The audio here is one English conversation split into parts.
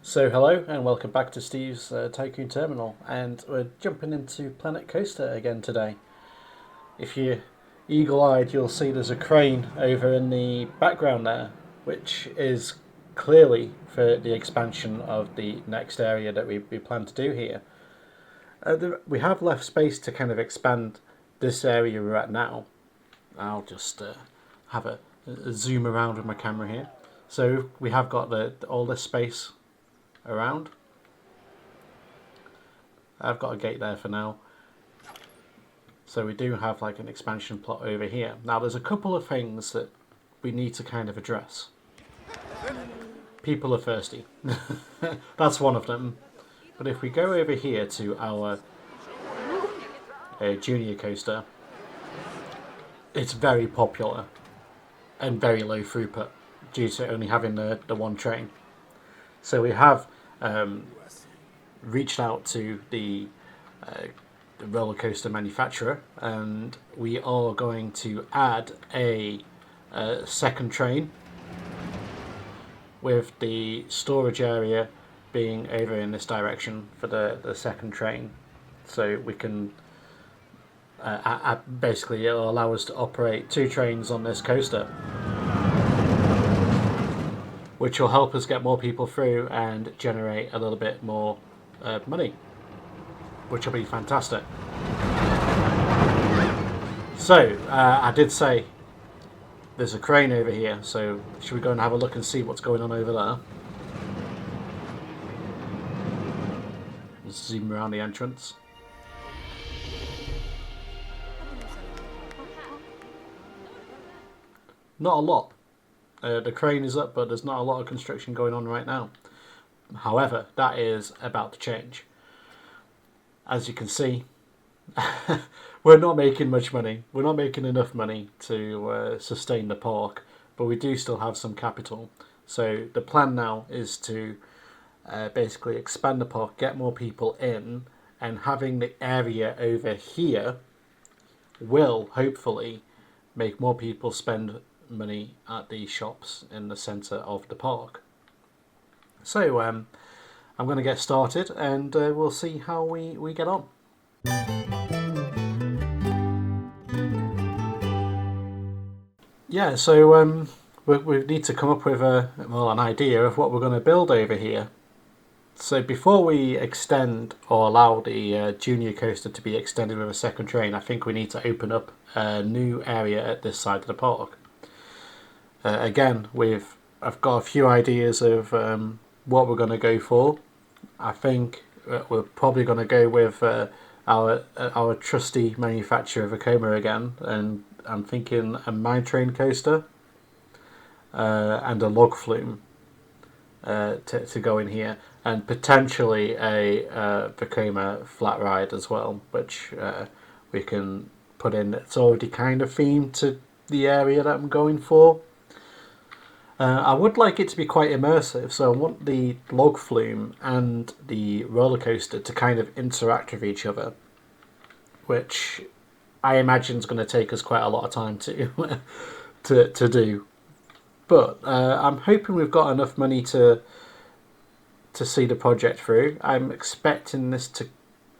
So hello and welcome back to Steve's Tycoon Terminal, and we're jumping into Planet Coaster again today. If you're eagle-eyed, you'll see there's a crane over in the background there, which is clearly for the expansion of the next area that we plan to do here. We have left space to kind of expand this area we're at now. I'll just have a zoom around with my camera here. So we have got all this space around. I've got a gate there for now. So we do have like an expansion plot over here. Now there's a couple of things that we need to kind of address. People are thirsty. That's one of them. But if we go over here to our junior coaster, it's very popular and very low throughput due to only having the one train. So we have reached out to the roller coaster manufacturer, and we are going to add a second train with the storage area being over in this direction for the second train. So we can basically it'll allow us to operate two trains on this coaster, which will help us get more people through and generate a little bit more money, which will be fantastic. So, I did say there's a crane over here, so should we go and have a look and see what's going on over there? Let's zoom around the entrance. Not a lot. The crane is up, but there's not a lot of construction going on right now. However, that is about to change. As you can see, we're not making much money. We're not making enough money to sustain the park, but we do still have some capital. So the plan now is to basically expand the park, get more people in, and having the area over here will hopefully make more people spend money at the shops in the centre of the park. So I'm going to get started, and we'll see how we get on. Yeah, so we need to come up with an idea of what we're going to build over here. So before we extend or allow the junior coaster to be extended with a second train, I think we need to open up a new area at this side of the park. Again, I've got a few ideas of what we're going to go for. I think we're probably going to go with our trusty manufacturer Vekoma again, and I'm thinking a mine train coaster and a log flume to go in here, and potentially a Vekoma flat ride as well, which we can put in. It's already kind of themed to the area that I'm going for. I would like it to be quite immersive, so I want the log flume and the roller coaster to kind of interact with each other, which I imagine is going to take us quite a lot of time to do. But I'm hoping we've got enough money to see the project through. I'm expecting this to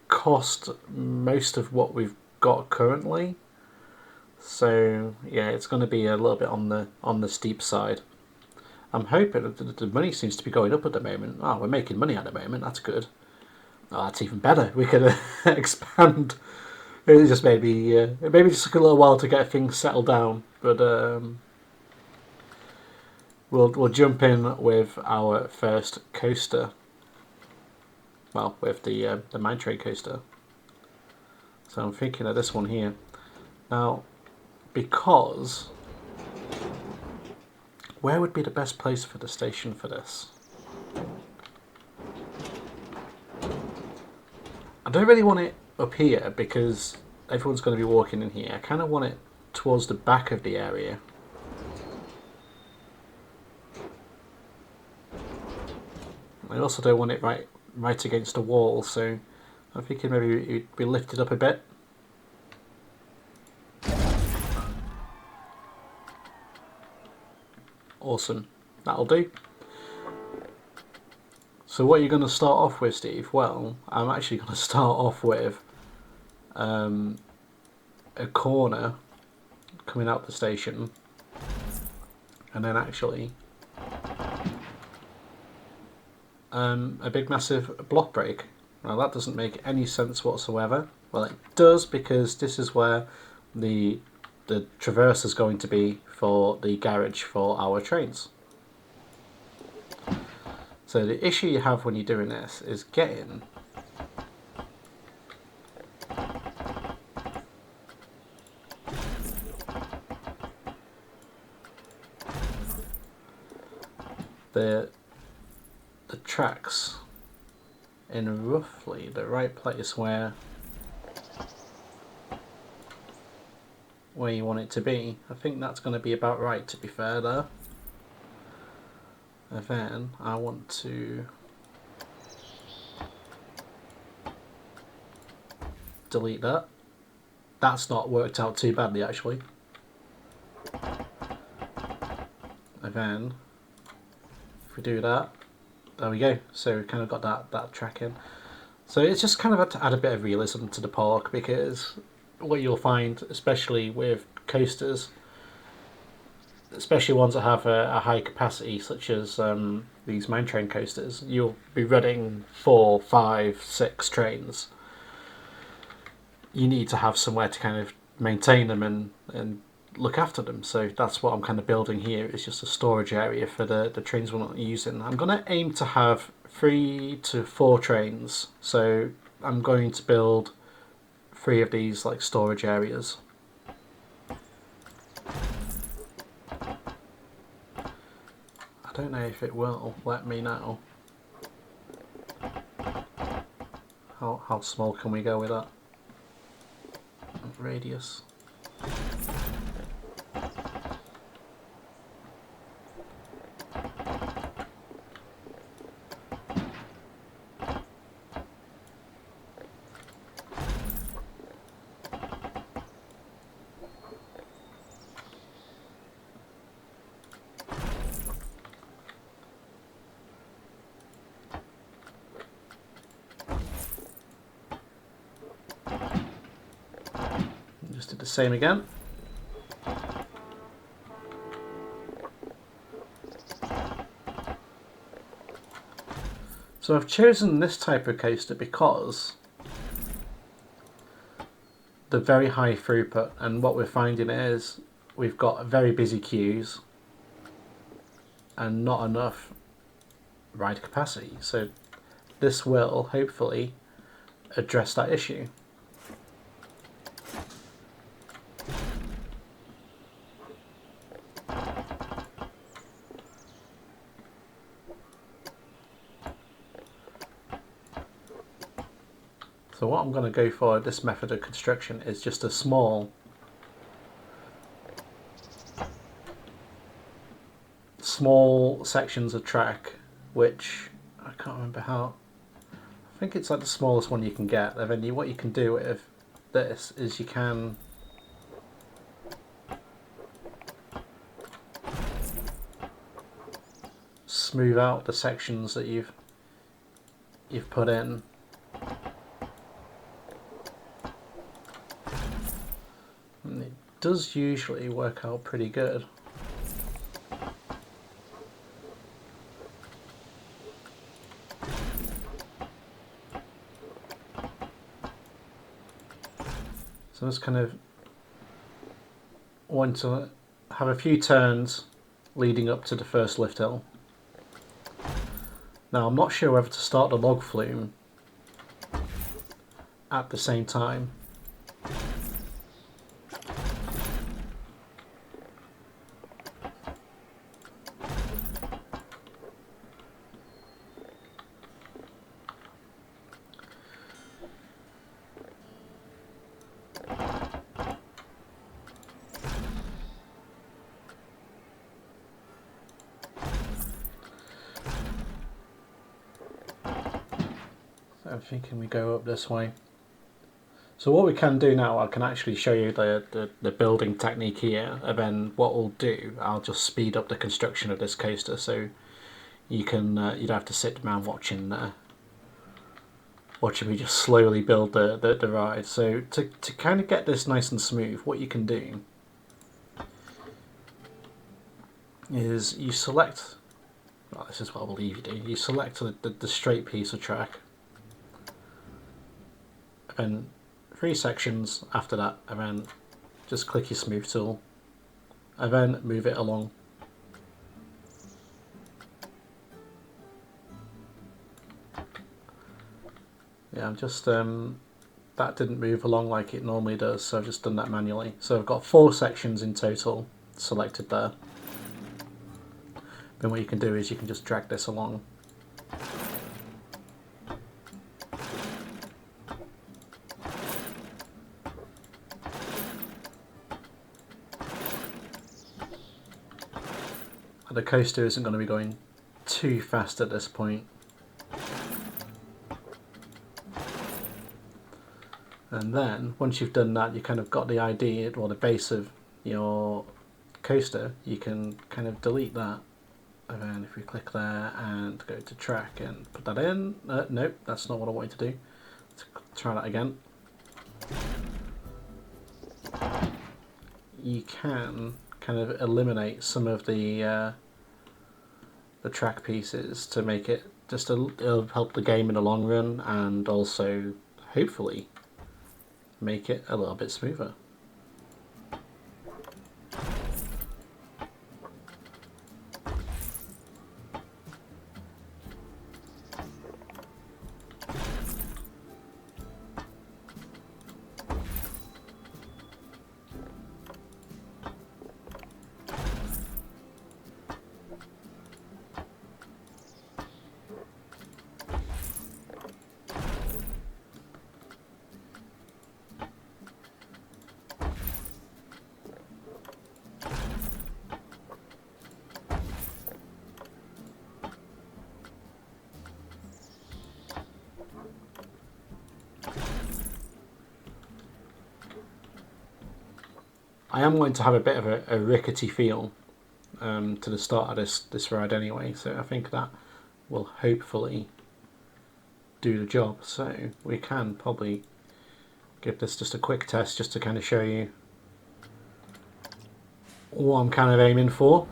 cost most of what we've got currently, so yeah, it's going to be a little bit on the steep side. I'm hoping the money seems to be going up at the moment. Oh, we're making money at the moment. That's good. Oh, that's even better. We could expand. It just maybe just took a little while to get things settled down, but we'll jump in with our first coaster. Well, with the mine train coaster. So I'm thinking of this one here now, because where would be the best place for the station for this? I don't really want it up here because everyone's going to be walking in here. I kind of want it towards the back of the area. I also don't want it right against a wall, so I'm thinking maybe it'd be lifted up a bit. Awesome, that'll do. So what you're going to start off with, Steve? Well, I'm actually going to start off with a corner coming out the station, and then actually a big massive block break. Now that doesn't make any sense whatsoever. Well, it does, because this is where the traverse is going to be for the garage for our trains. So the issue you have when you're doing this is getting the tracks in roughly the right place where you want it to be. I think that's going to be about right, to be fair there. And then I want to delete that. That's not worked out too badly actually. And then if we do that, there we go. So we've kind of got that track in. So it's just kind of had to add a bit of realism to the park, because what you'll find, especially with coasters, especially ones that have a high capacity, such as these mine train coasters, you'll be running 4, 5, 6 trains. You need to have somewhere to kind of maintain them and look after them. So that's what I'm kind of building here. It's just a storage area for the trains we're not using. I'm going to aim to have 3 to 4 trains. So I'm going to build 3 of these like storage areas. I don't know if it will let me know. How small can we go with that? Radius. Just did the same again. So I've chosen this type of coaster because the very high throughput, and what we're finding is we've got very busy queues and not enough ride capacity. So this will hopefully address that issue. So what I'm going to go for this method of construction is just a small sections of track, which I can't remember how, I think it's like the smallest one you can get. And then what you can do with this is you can smooth out the sections that you've put in. And it does usually work out pretty good. So I just kind of want to have a few turns leading up to the first lift hill. Now I'm not sure whether to start the log flume at the same time. I'm thinking we go up this way. So what we can do now, I can actually show you the building technique here, and then what we'll do, I'll just speed up the construction of this coaster so you can you'd have to sit down watching me just slowly build the ride. So to kind of get this nice and smooth, what you can do is you select, well, this is what I believe you do, you select the straight piece of track, and 3 sections after that, and then just click your smooth tool, and then move it along. Yeah, I'm just, that didn't move along like it normally does, so I've just done that manually. So I've got 4 sections in total selected there. Then what you can do is you can just drag this along. And the coaster isn't going to be going too fast at this point. And then, once you've done that, you kind of got the idea, or the base of your coaster, you can kind of delete that. And then if we click there and go to track and put that in, nope, that's not what I wanted to do. Let's try that again. You can kind of eliminate some of the track pieces to make it just it'll help the game in the long run, and also hopefully make it a little bit smoother. I am going to have a bit of a rickety feel to the start of this ride anyway, so I think that will hopefully do the job. So we can probably give this just a quick test just to kind of show you what I'm kind of aiming for.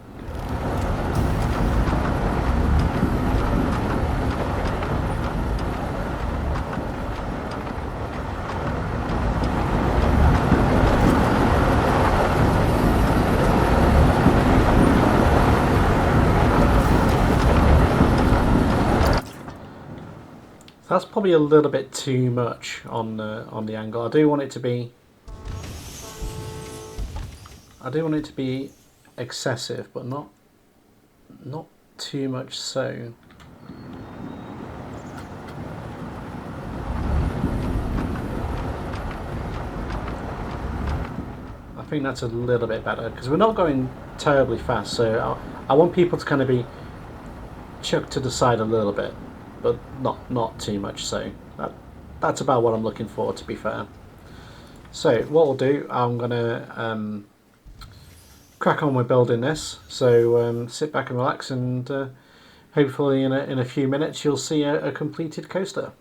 That's probably a little bit too much on the angle. I do want it to be excessive, but not too much so. I think that's a little bit better because we're not going terribly fast. So I want people to kind of be chucked to the side a little bit, but not too much. So that's about what I'm looking for, to be fair. So what we'll do, I'm gonna crack on with building this. So sit back and relax, and hopefully in a few minutes you'll see a completed coaster.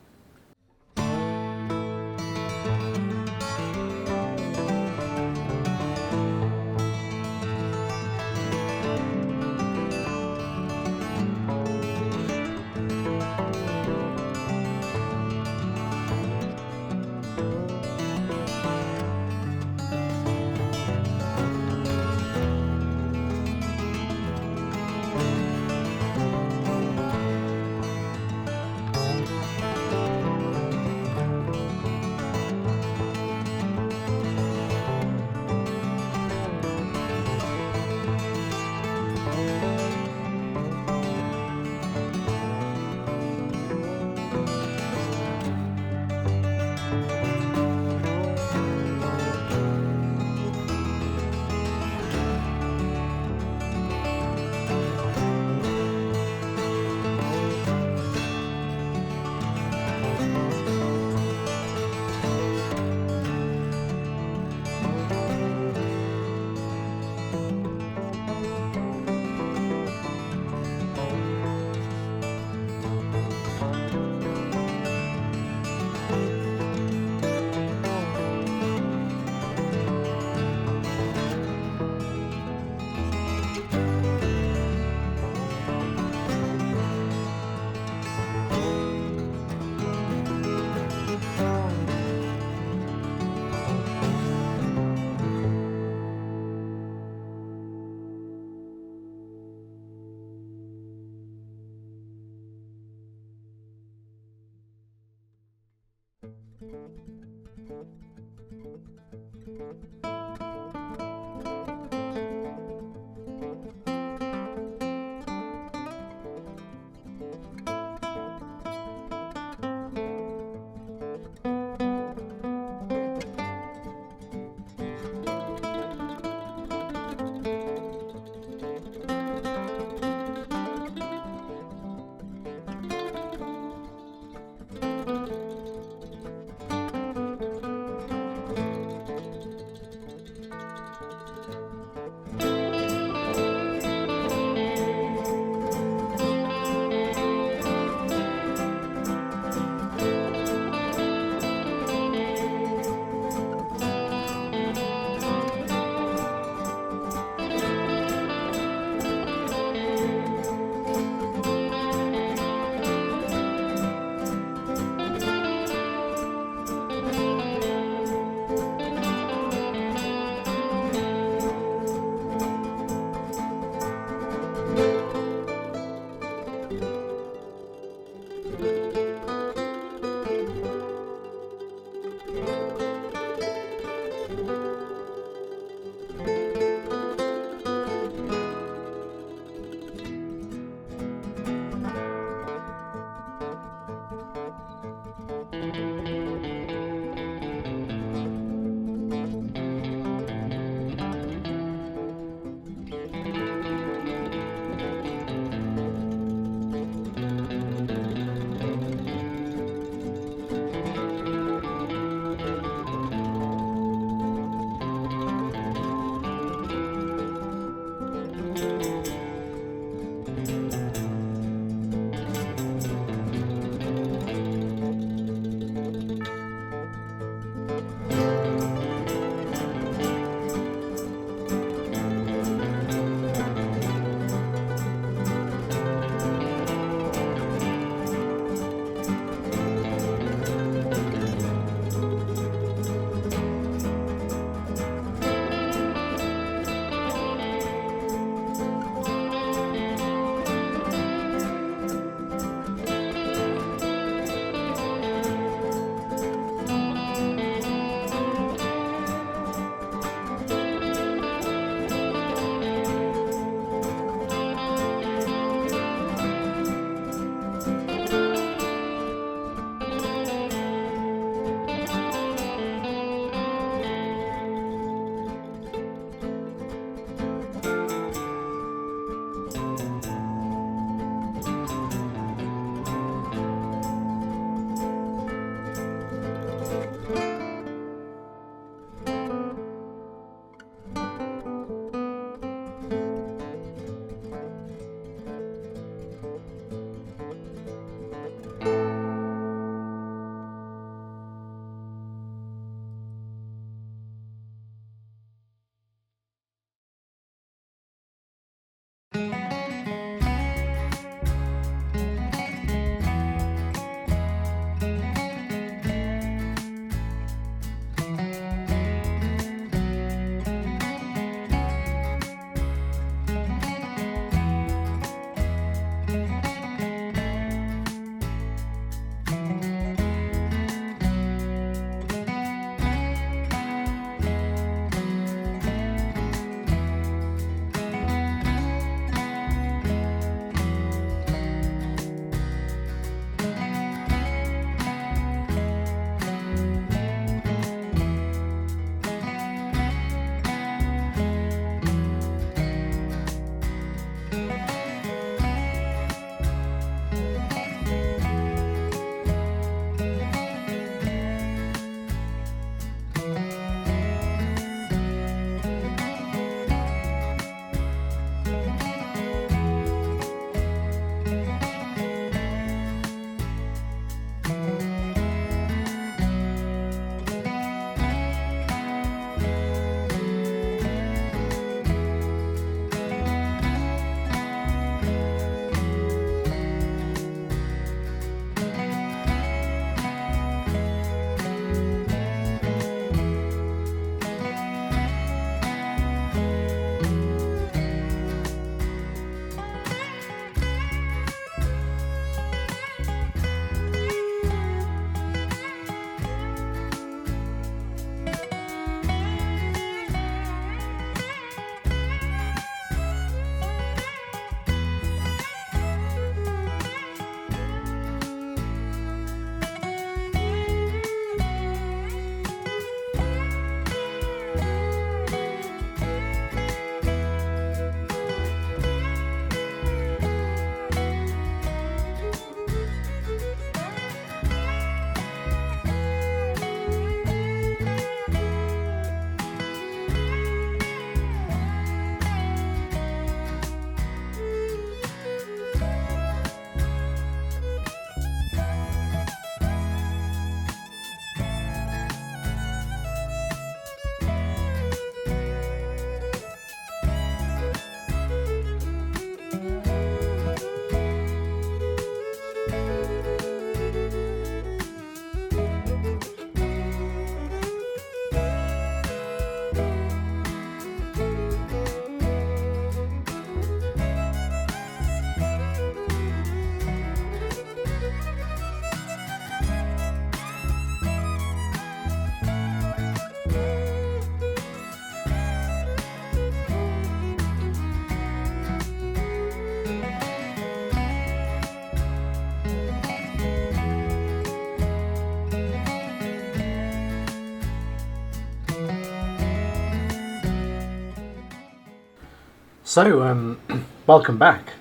So, welcome back.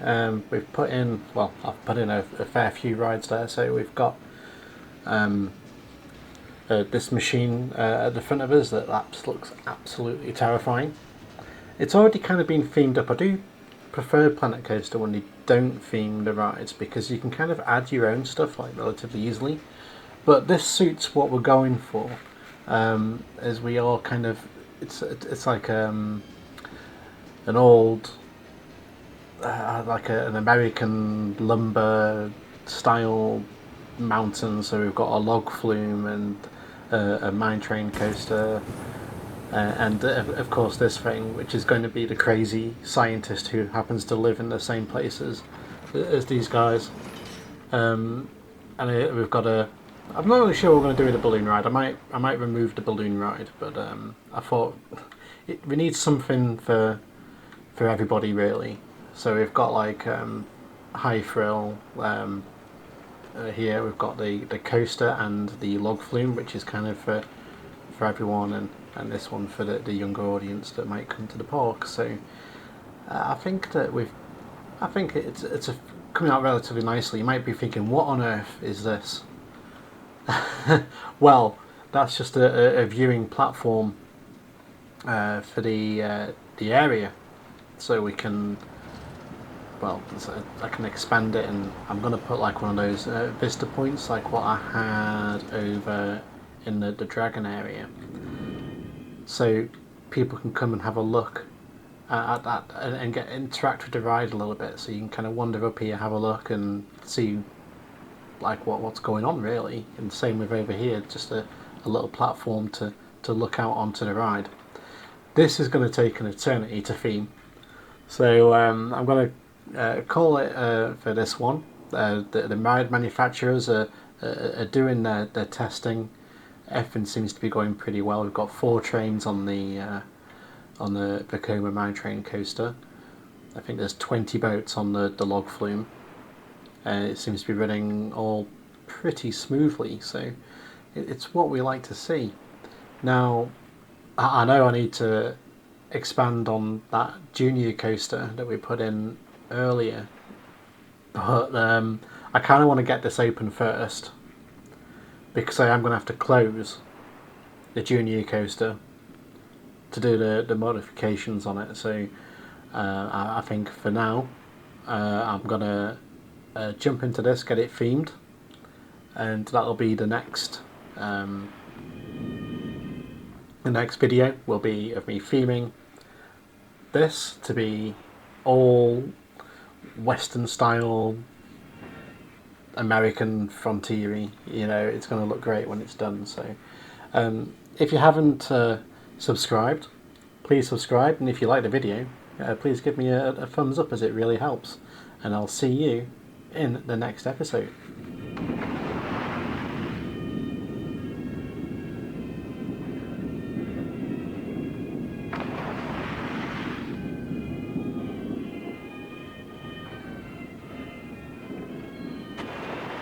We've put in, well, I've put in a fair few rides there. So we've got this machine at the front of us that looks absolutely terrifying. It's already kind of been themed up. I do prefer Planet Coaster when they don't theme the rides because you can kind of add your own stuff like relatively easily. But this suits what we're going for. As we all kind of, it's like an old, an American lumber style mountain. So we've got a log flume and a mine train coaster, and of course this thing, which is going to be the crazy scientist who happens to live in the same places as these guys. And we've got a. I'm not really sure what we're going to do with the balloon ride. I might remove the balloon ride, but I thought we need something for everybody really. So we've got like high thrill here. We've got the coaster and the log flume, which is kind of for everyone, and this one for the younger audience that might come to the park. So I think that I think it's coming out relatively nicely. You might be thinking, what on earth is this? Well, that's just a viewing platform for the area, so we can. Well, so I can expand it, and I'm going to put like one of those vista points, like what I had over in the dragon area, so people can come and have a look at that and interact with the ride a little bit. So you can kind of wander up here, have a look, and see like what's going on really. And the same with over here, just a little platform to look out onto the ride. This is going to take an eternity to theme, so I'm going to call it for this one. The ride manufacturers are doing their testing. Everything seems to be going pretty well. We've got 4 trains on the Vekoma mine train coaster. I think there's 20 boats on the log flume. It seems to be running all pretty smoothly, so it's what we like to see. Now, I know I need to expand on that junior coaster that we put in earlier, but I kind of want to get this open first, because I am going to have to close the junior coaster to do the modifications on it. So I think for now I'm going to jump into this, get it themed, and that'll be the next video will be of me theming this to be all Western style, American frontiery. You know, it's going to look great when it's done. So if you haven't subscribed, please subscribe, and if you like the video, please give me a thumbs up, as it really helps. And I'll see you in the next episode.